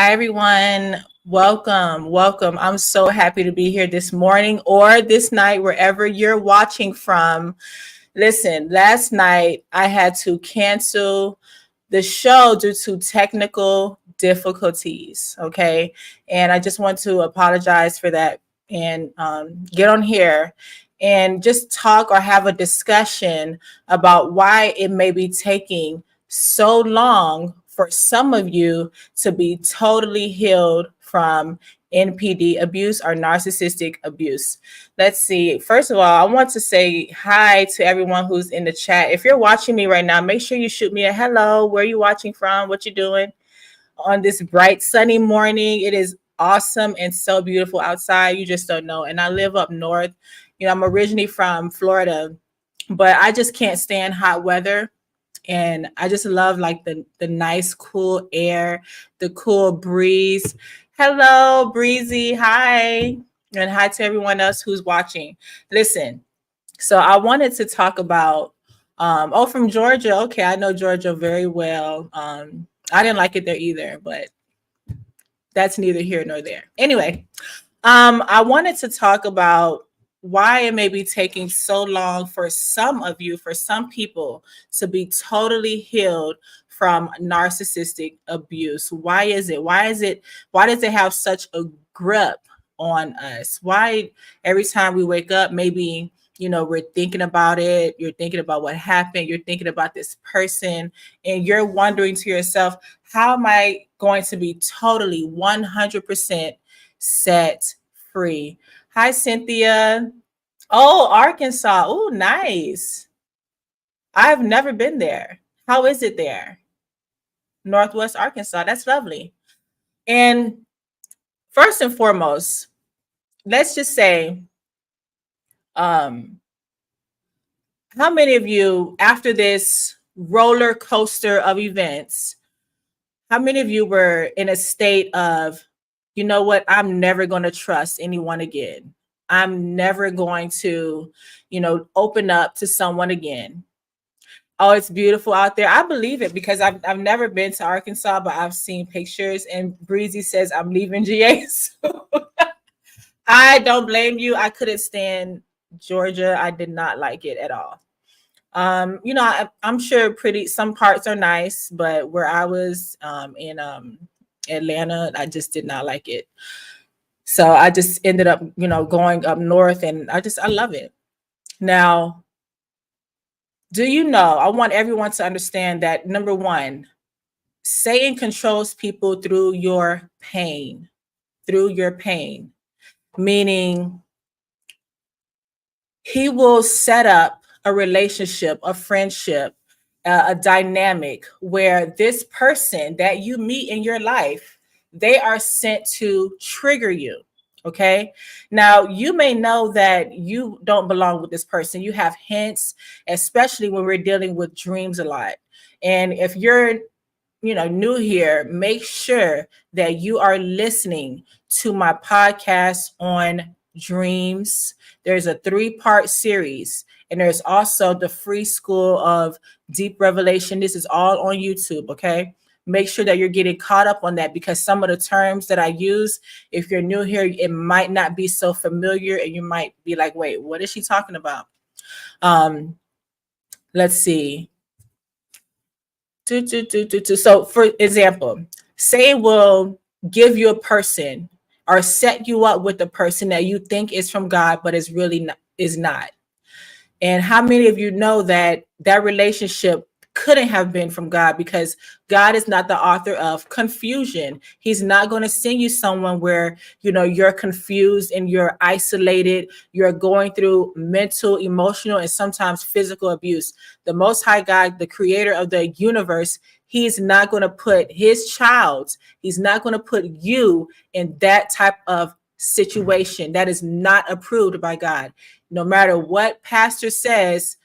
Hi, everyone. Welcome. Welcome. I'm so happy to be here this morning or this night, wherever you're watching from. Listen, last night I had to cancel the show due to technical difficulties. Okay. And I just want to apologize for that and get on here and just talk or have a discussion about why it may be taking so long for some of you to be totally healed from NPD abuse or narcissistic abuse. Let's see. First of all, I want to say hi to everyone who's in the chat. If you're watching me right now, make sure you shoot me a hello. Where are you watching from? What you doing on this bright sunny morning? It is awesome and so beautiful outside. You just don't know. And I live up north. I'm originally from Florida, but I just can't stand hot weather. And I just love like the nice cool air, the cool breeze. Hello, Breezy. Hi. And hi to everyone else who's watching. Listen, so I wanted to talk about from Georgia. Okay, I know Georgia very well. I didn't like it there either, but that's neither here nor there. Anyway, I wanted to talk about why it may be taking so long for some of you, for some people, to be totally healed from narcissistic abuse. Why is it? Why does it have such a grip on us? Why every time we wake up, maybe we're thinking about it, you're thinking about what happened, you're thinking about this person, and you're wondering to yourself, how am I going to be totally 100% set free? Hi, Cynthia. Oh, Arkansas. Oh, nice. I've never been there. How is it there? Northwest Arkansas. That's lovely. And first and foremost, let's just say, how many of you, after this roller coaster of events, how many of you were in a state of, you know what, I'm never going to trust anyone again. I'm never going to, open up to someone again. Oh, it's beautiful out there. I believe it because I've never been to Arkansas, but I've seen pictures. And Breezy says I'm leaving GA. So I don't blame you. I couldn't stand Georgia. I did not like it at all. I'm sure some parts are nice, but where I was in Atlanta, I just did not like it. So I just ended up, going up north, and I love it. Now, do you know, I want everyone to understand that, number one, Satan controls people through your pain, meaning he will set up a relationship, a friendship, a dynamic where this person that you meet in your life, they are sent to trigger you. Okay. Now, you may know that you don't belong with this person. You have hints, especially when we're dealing with dreams a lot. And if you're new here, make sure that you are listening to my podcast on dreams. There's a 3-part series, and there's also the free school of deep revelation. This is all on YouTube. Okay. Make sure that you're getting caught up on that, because some of the terms that I use, if you're new here, it might not be so familiar, and you might be like, wait, what is she talking about? Let's see. So, for example, say will give you a person or set you up with a person that you think is from God, but is really not. And how many of you know that relationship couldn't have been from God, because God is not the author of confusion. He's not going to send you someone where, you're confused and you're isolated. You're going through mental, emotional, and sometimes physical abuse. The Most High God, the creator of the universe, he's not going to put his child, he's not going to put you in that type of situation. That is not approved by God. No matter what pastor says,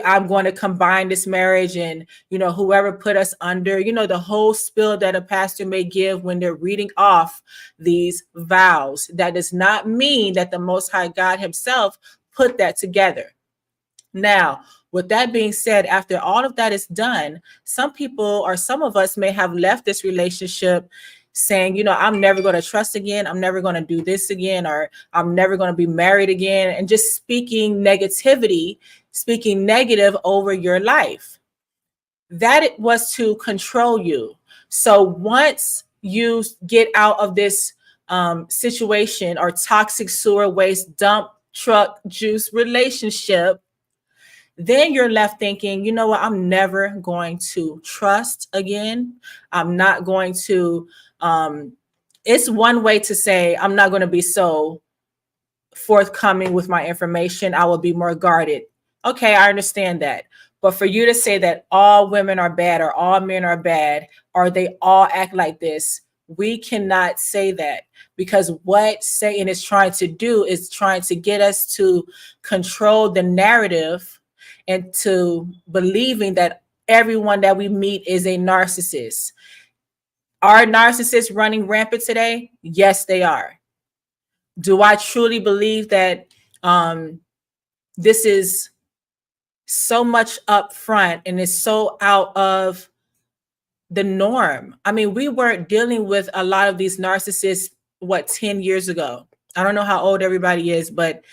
I'm going to combine this marriage, and whoever put us under, the whole spiel that a pastor may give when they're reading off these vows. That does not mean that the Most High God himself put that together. Now, With that being said, after all of that is done, some people or some of us may have left this relationship saying, I'm never going to trust again. I'm never going to do this again, or I'm never going to be married again. And just speaking negativity, speaking negative over your life. That it was to control you. So once you get out of this situation or toxic sewer waste dump truck juice relationship, then you're left thinking, you know what, I'm never going to trust again. I'm not going to, it's one way to say, I'm not going to be so forthcoming with my information. I will be more guarded. Okay, I understand that. But for you to say that all women are bad or all men are bad, or they all act like this, we cannot say that, because what Satan is trying to do is trying to get us to control the narrative and to believing that everyone that we meet is a narcissist. Are narcissists running rampant today? Yes, they are. Do I truly believe that this is so much up front and is so out of the norm? I mean, we weren't dealing with a lot of these narcissists, 10 years ago? I don't know how old everybody is, but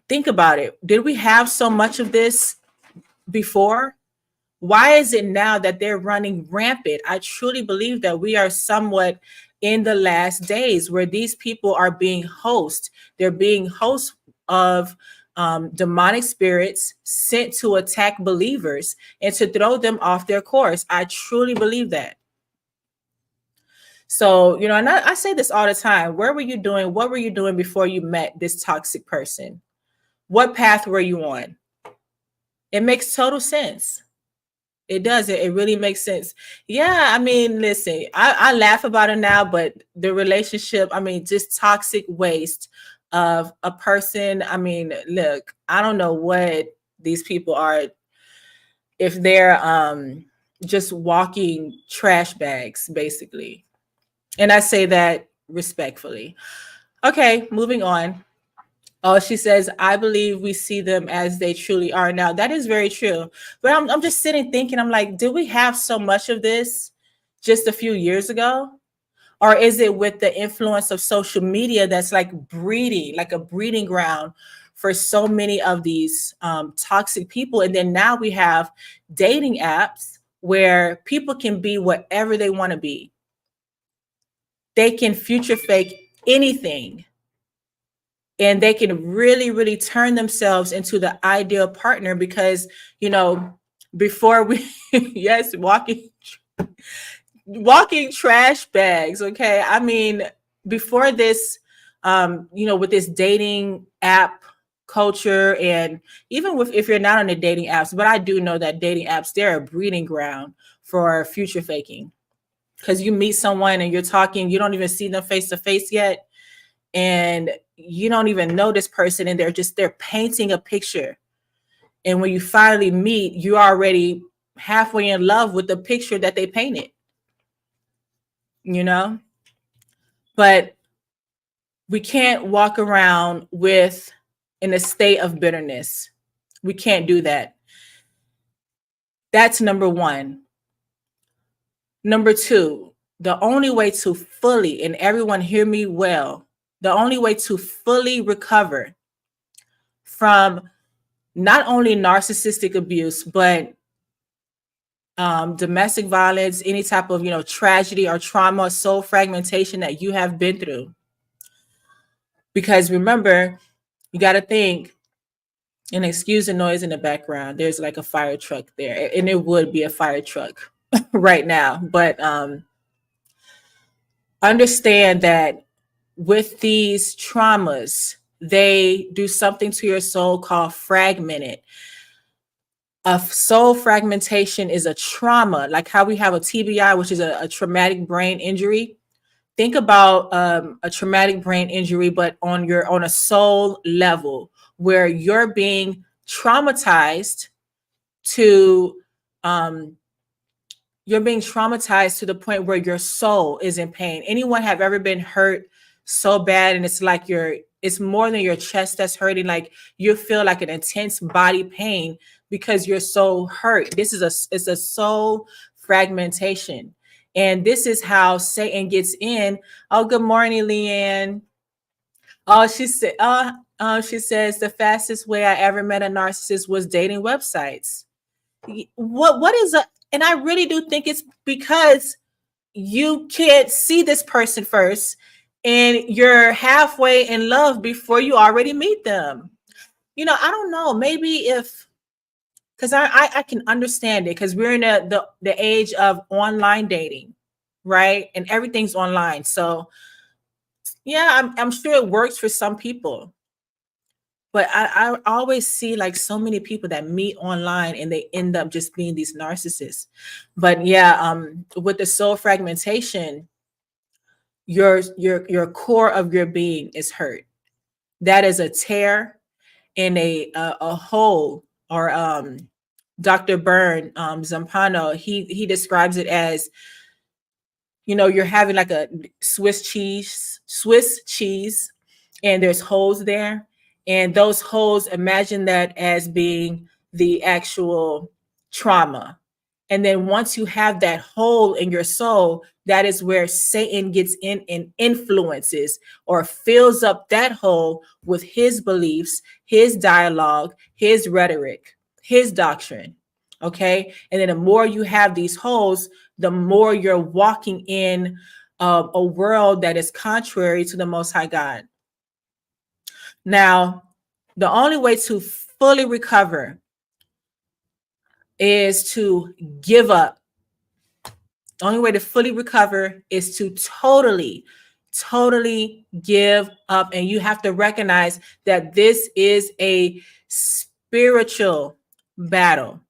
think about it. Did we have so much of this before? Why is it now that they're running rampant? I truly believe that we are somewhat in the last days where these people are being hosts. They're being hosts of demonic spirits sent to attack believers and to throw them off their course. I truly believe that. So, and I say this all the time. Where were you doing? What were you doing before you met this toxic person? What path were you on? It makes total sense. It does. It really makes sense. Yeah. I mean, listen, I laugh about it now, but the relationship, I mean, just toxic waste of a person. I mean, look, I don't know what these people are, if they're just walking trash bags, basically. And I say that respectfully. Okay, moving on. Oh, she says, I believe we see them as they truly are now. That is very true. But I'm just sitting thinking, I'm like, did we have so much of this just a few years ago? Or is it with the influence of social media that's like a breeding ground for so many of these toxic people? And then now we have dating apps where people can be whatever they want to be. They can future fake anything. And they can really, really turn themselves into the ideal partner because, before we, yes, walking trash bags. Okay. I mean, before this, with this dating app culture, and even if you're not on the dating apps, but I do know that dating apps, they're a breeding ground for future faking, because you meet someone and you're talking, you don't even see them face to face yet. And you don't even know this person, and they're painting a picture. And when you finally meet, you're already halfway in love with the picture that they painted, But we can't walk around in a state of bitterness. We can't do that. That's number one. Number two, the only way to fully, and everyone hear me well, the only way to fully recover from not only narcissistic abuse, but domestic violence, any type of, tragedy or trauma, soul fragmentation that you have been through. Because remember, you got to think, and excuse the noise in the background, there's like a fire truck there, and it would be a fire truck right now. But understand that with these traumas, they do something to your soul called fragmented. A soul fragmentation is a trauma, like how we have a TBI, which is a traumatic brain injury. Think about a traumatic brain injury, but on a soul level, where you're being traumatized to the point where your soul is in pain. Anyone have ever been hurt so bad, and it's like it's more than your chest that's hurting, like you feel like an intense body pain because you're so hurt. It's a soul fragmentation. And this is how Satan gets in. Oh, good morning, Leanne. Oh, she says the fastest way I ever met a narcissist was dating websites. What is a, and I really do think it's because you can't see this person first and you're halfway in love before you already meet them. I don't know, maybe if, because I can understand it, because we're in the age of online dating, right? And everything's online. So yeah, I'm sure it works for some people. But I always see like so many people that meet online and they end up just being these narcissists. But yeah, with the soul fragmentation, your core of your being is hurt. That is a tear in a hole. Or Dr. Byrne Zampano, he describes it as, you're having like a Swiss cheese, and there's holes there. And those holes, imagine that as being the actual trauma. And then once you have that hole in your soul, that is where Satan gets in and influences or fills up that hole with his beliefs, his dialogue, his rhetoric, his doctrine. Okay. And then the more you have these holes, the more you're walking in a world that is contrary to the Most High God. Now, the only way to fully recover is to give up. The only way to fully recover is to totally give up. And you have to recognize that this is a spiritual battle.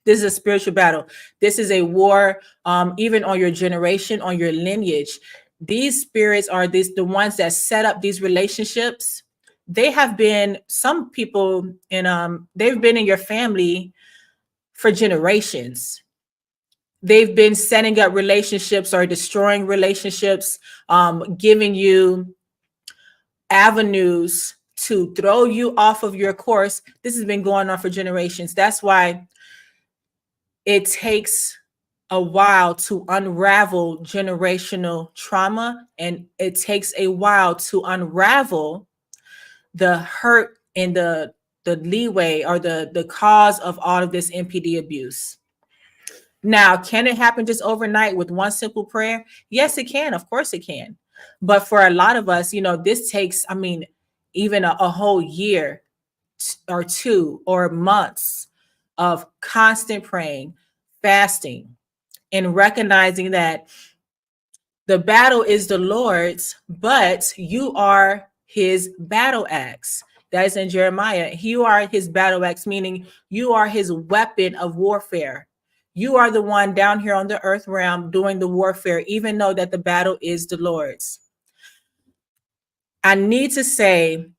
This is a spiritual battle. This is a war, even on your generation, on your lineage. These spirits are the ones that set up these relationships. They have been, some people, and they've been in your family for generations. They've been setting up relationships or destroying relationships, giving you avenues to throw you off of your course. This has been going on for generations. That's why it takes a while to unravel generational trauma, and it takes a while to unravel the hurt and the leeway or the cause of all of this NPD abuse. Now, can it happen just overnight with one simple prayer? Yes, it can. Of course it can. But for a lot of us, this takes, even a whole year or two or months of constant praying, fasting, and recognizing that the battle is the Lord's, but you are his battle axe. That is in Jeremiah. You are his battle axe, meaning you are his weapon of warfare. You are the one down here on the earth realm doing the warfare, even though that the battle is the Lord's. I need to say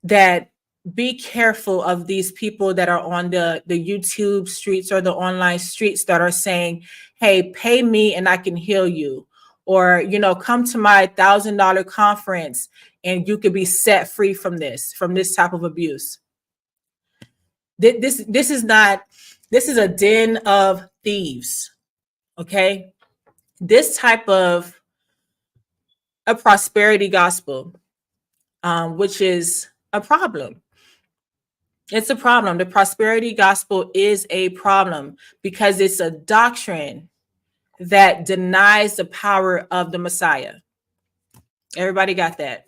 that be careful of these people that are on the YouTube streets or the online streets that are saying, hey, pay me and I can heal you. Or, come to my $1,000 conference and you could be set free from this type of abuse. This is a den of thieves. Okay. This type of a prosperity gospel, which is a problem. It's a problem. The prosperity gospel is a problem because it's a doctrine that denies the power of the Messiah. Everybody got that?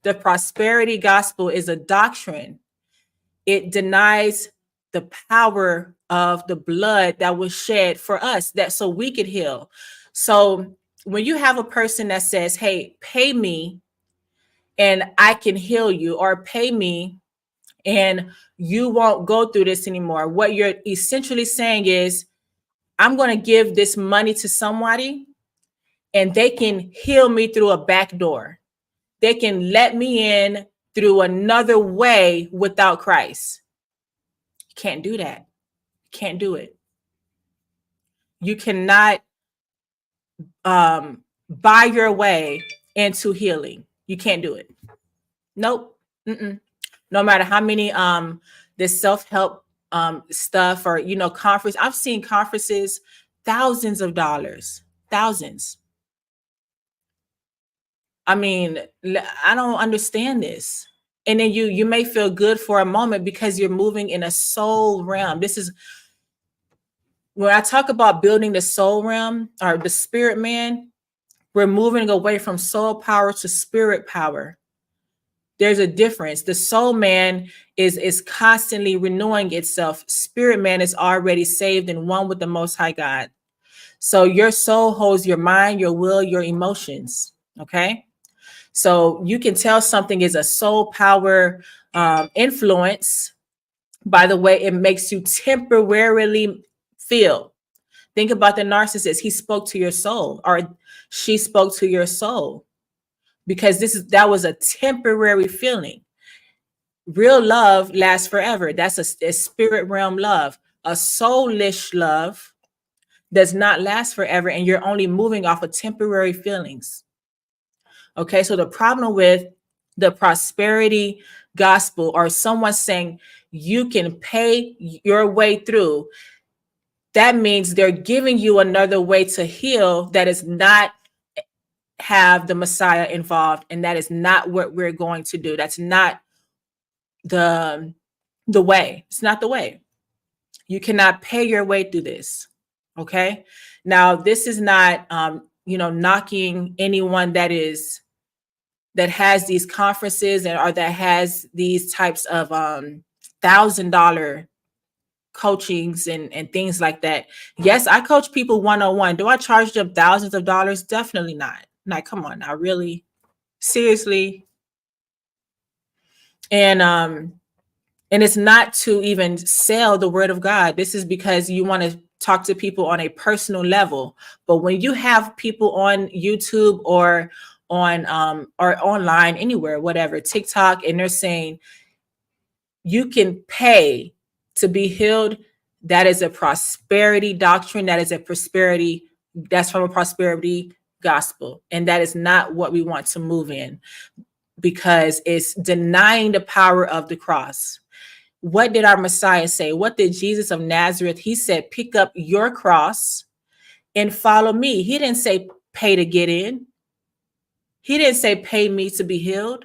The prosperity gospel is a doctrine. It denies the power of the blood that was shed for us, that so we could heal. So when you have a person that says, hey, pay me and I can heal you, or pay me and you won't go through this anymore, what you're essentially saying is, I'm going to give this money to somebody and they can heal me through a back door. They can let me in through another way without Christ. You can't do that. You can't do it. You cannot buy your way into healing. You can't do it. Nope. No matter how many this self-help stuff, or, conference. I've seen conferences, thousands of dollars, thousands. I mean, I don't understand this. And then you may feel good for a moment because you're moving in a soul realm. This is when I talk about building the soul realm or the spirit man, we're moving away from soul power to spirit power. There's a difference. The soul man is constantly renewing itself. Spirit man is already saved and one with the Most High God. So your soul holds your mind, your will, your emotions. Okay. So you can tell something is a soul power influence by the way it makes you temporarily feel. Think about the narcissist. He spoke to your soul, or she spoke to your soul, because that was a temporary feeling. Real love lasts forever. That's a spirit realm love. A soulish love does not last forever, and you're only moving off of temporary feelings. Okay, so the problem with the prosperity gospel, or someone saying you can pay your way through, that means they're giving you another way to heal that is not have the Messiah involved, and that is not what we're going to do. That's not the way. It's not the way. You cannot pay your way through this. Okay. Now, this is not knocking anyone that has these conferences or that has these types of $1,000 coachings and things like that. Yes, I coach people one-on-one. Do I charge them thousands of dollars? Definitely not. Like, come on now, really? Seriously? And it's not to even sell the word of God. This is because you want to talk to people on a personal level. But when you have people on YouTube or on or online, anywhere, whatever, TikTok, and they're saying you can pay to be healed, that is a prosperity doctrine. That's from a prosperity gospel. And that is not what we want to move in, because it's denying the power of the cross. What did our Messiah say? What did Jesus of Nazareth? He said, pick up your cross and follow me. He didn't say pay to get in. He didn't say pay me to be healed.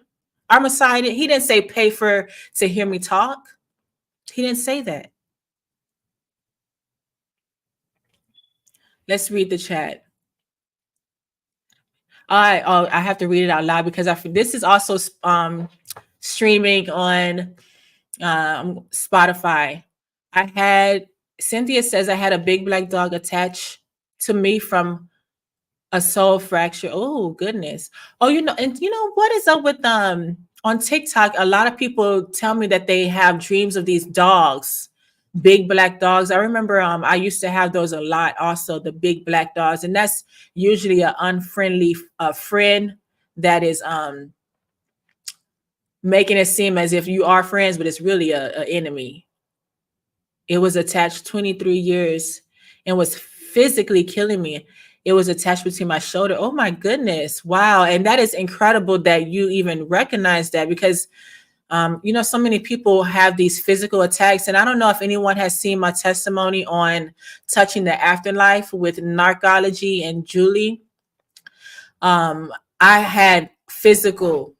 Our Messiah, he didn't say pay to hear me talk. He didn't say that. Let's read the chat. I have to read it out loud because this is also streaming on Spotify. Cynthia says, I had a big black dog attached to me from a soul fracture. Oh, goodness. Oh, and what is up with on TikTok? A lot of people tell me that they have dreams of these dogs, big black dogs. I remember I used to have those a lot also, the big black dogs. And that's usually an unfriendly friend that is making it seem as if you are friends, but it's really an enemy. It was attached 23 years and was physically killing me. It was attached between my shoulder. Oh my goodness. Wow. And that is incredible that you even recognize that, because so many people have these physical attacks. And I don't know if anyone has seen my testimony on Touching the Afterlife with Narcology and Julie. I had physical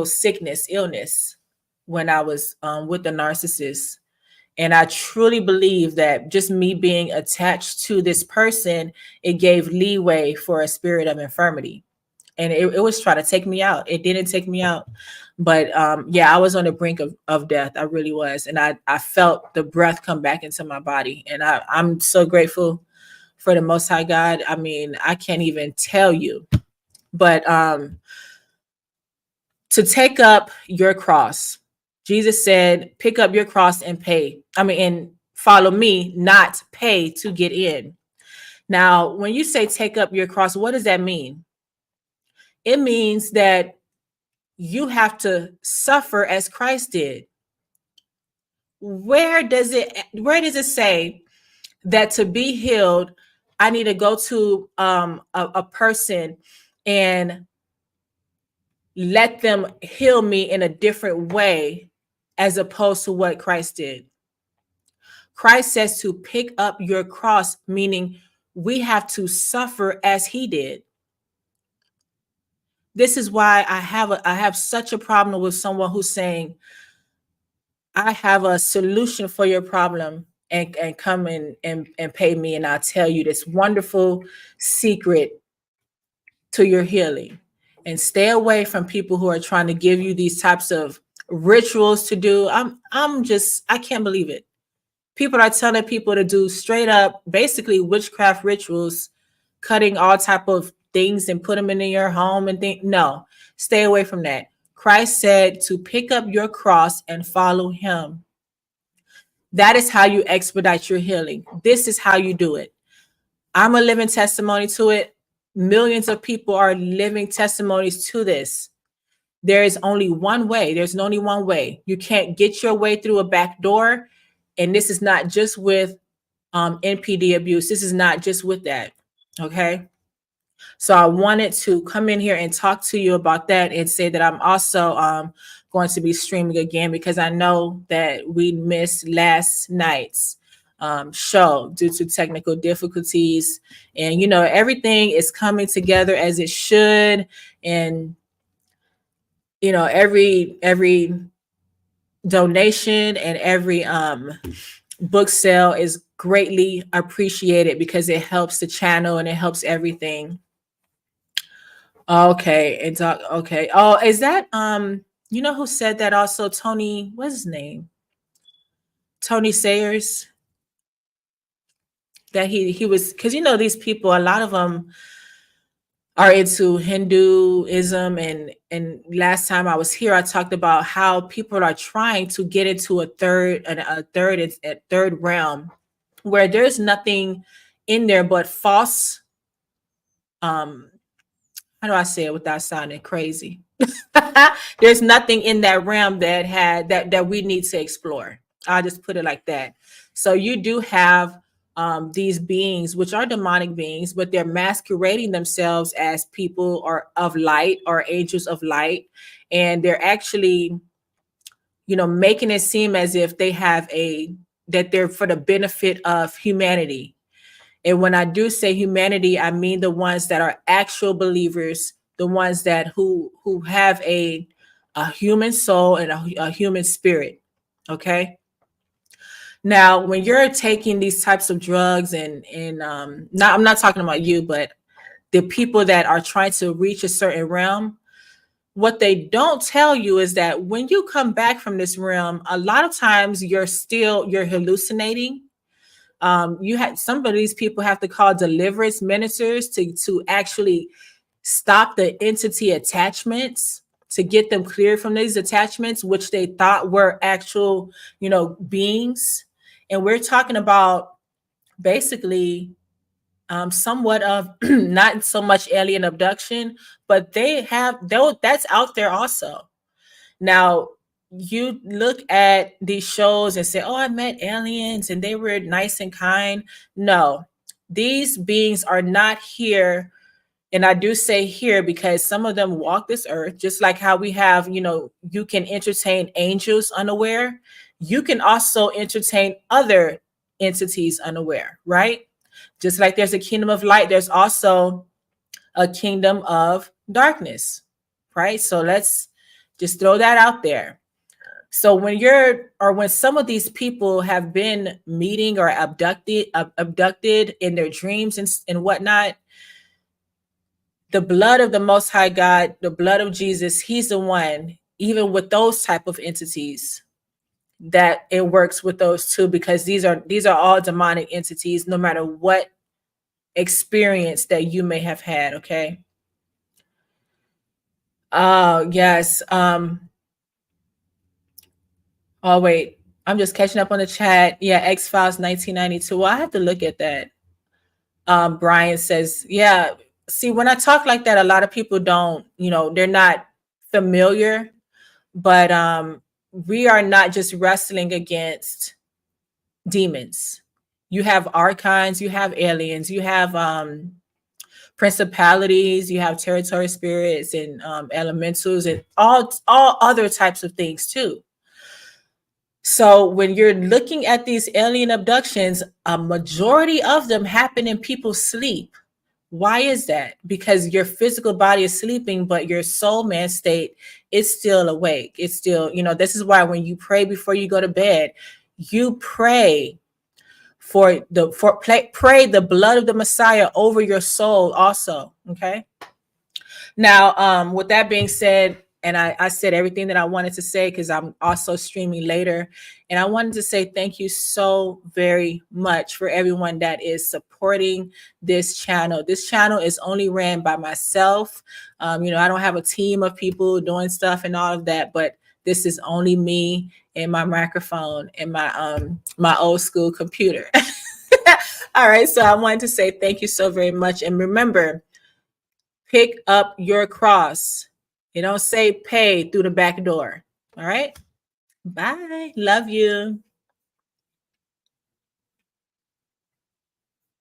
sickness, illness when I was with the narcissist. And I truly believe that just me being attached to this person, it gave leeway for a spirit of infirmity. And it was trying to take me out. It didn't take me out. But I was on the brink of death. I really was. And I felt the breath come back into my body. And I'm so grateful for the Most High God. I mean, I can't even tell you. But to take up your cross, Jesus said, pick up your cross and and follow me, not pay to get in. Now, when you say take up your cross, what does that mean? It means that you have to suffer as Christ did. Where does it say that to be healed, I need to go to a person and let them heal me in a different way as opposed to what Christ did? Christ says to pick up your cross, meaning we have to suffer as he did. This is why I have such a problem with someone who's saying, I have a solution for your problem, and come in and pay me, and I'll tell you this wonderful secret to your healing. And stay away from people who are trying to give you these types of rituals to do. I can't believe it. People are telling people to do straight up, basically witchcraft rituals, cutting all type of things and put them in your home and think, no, stay away from that. Christ said to pick up your cross and follow him. That is how you expedite your healing. This is how you do it. I'm a living testimony to it. Millions of people are living testimonies to this. There is only one way. There's only one way. You can't get your way through a back door. And this is not just with NPD abuse. This is not just with that. Okay. So I wanted to come in here and talk to you about that, and say that I'm also going to be streaming again, because I know that we missed last night's show due to technical difficulties. And, everything is coming together as it should. And, every donation and every book sale is greatly appreciated, because it helps the channel and it helps everything. Okay. And okay. Oh, is that who said that also? Tony, what's his name? Tony Sayers. That he was, because these people, a lot of them are into Hinduism, and last time I was here, I talked about how people are trying to get into a third realm, where there's nothing in there but false. How do I say it without sounding crazy? There's nothing in that realm that we need to explore. I'll just put it like that. So you do have these beings, which are demonic beings, but they're masquerading themselves as people or of light or angels of light. And they're actually, making it seem as if that they're for the benefit of humanity. And when I do say humanity, I mean the ones that are actual believers, the ones that who have a human soul and a human spirit. Okay. Now, when you're taking these types of drugs and I'm not talking about you, but the people that are trying to reach a certain realm, what they don't tell you is that when you come back from this realm, a lot of times you're hallucinating. You had some of these people have to call deliverance ministers to actually stop the entity attachments, to get them cleared from these attachments, which they thought were actual, beings. And we're talking about basically somewhat of not so much alien abduction, but that's out there also. Now, you look at these shows and say, oh, I met aliens and they were nice and kind. No, these beings are not here. And I do say here because some of them walk this earth, just like how we have, you can entertain angels unaware. You can also entertain other entities unaware, right? Just like there's a kingdom of light, there's also a kingdom of darkness, right? So let's just throw that out there. So when some of these people have been meeting or abducted in their dreams and whatnot, the blood of the Most High God, the blood of Jesus, he's the one, even with those type of entities, that it works with those too, because these are all demonic entities, no matter what experience that you may have had. Okay. Yes. Oh, wait, I'm just catching up on the chat. Yeah, X-Files 1992. Well, I have to look at that. Brian says, yeah, see, when I talk like that, a lot of people don't, they're not familiar, but we are not just wrestling against demons. You have archons, you have aliens, you have principalities, you have territory spirits and elementals and all other types of things too. So when you're looking at these alien abductions, a majority of them happen in people's sleep. Why is that? Because your physical body is sleeping, but your soul man state is still awake. It's still, this is why when you pray before you go to bed, you pray pray the blood of the Messiah over your soul also. Okay. Now, with that being said, and I said everything that I wanted to say because I'm also streaming later. And I wanted to say thank you so very much for everyone that is supporting this channel. This channel is only ran by myself. I don't have a team of people doing stuff and all of that, but this is only me and my microphone and my old school computer. All right. So I wanted to say thank you so very much. And remember, pick up your cross. You don't say pay through the back door. All right. Bye. Love you.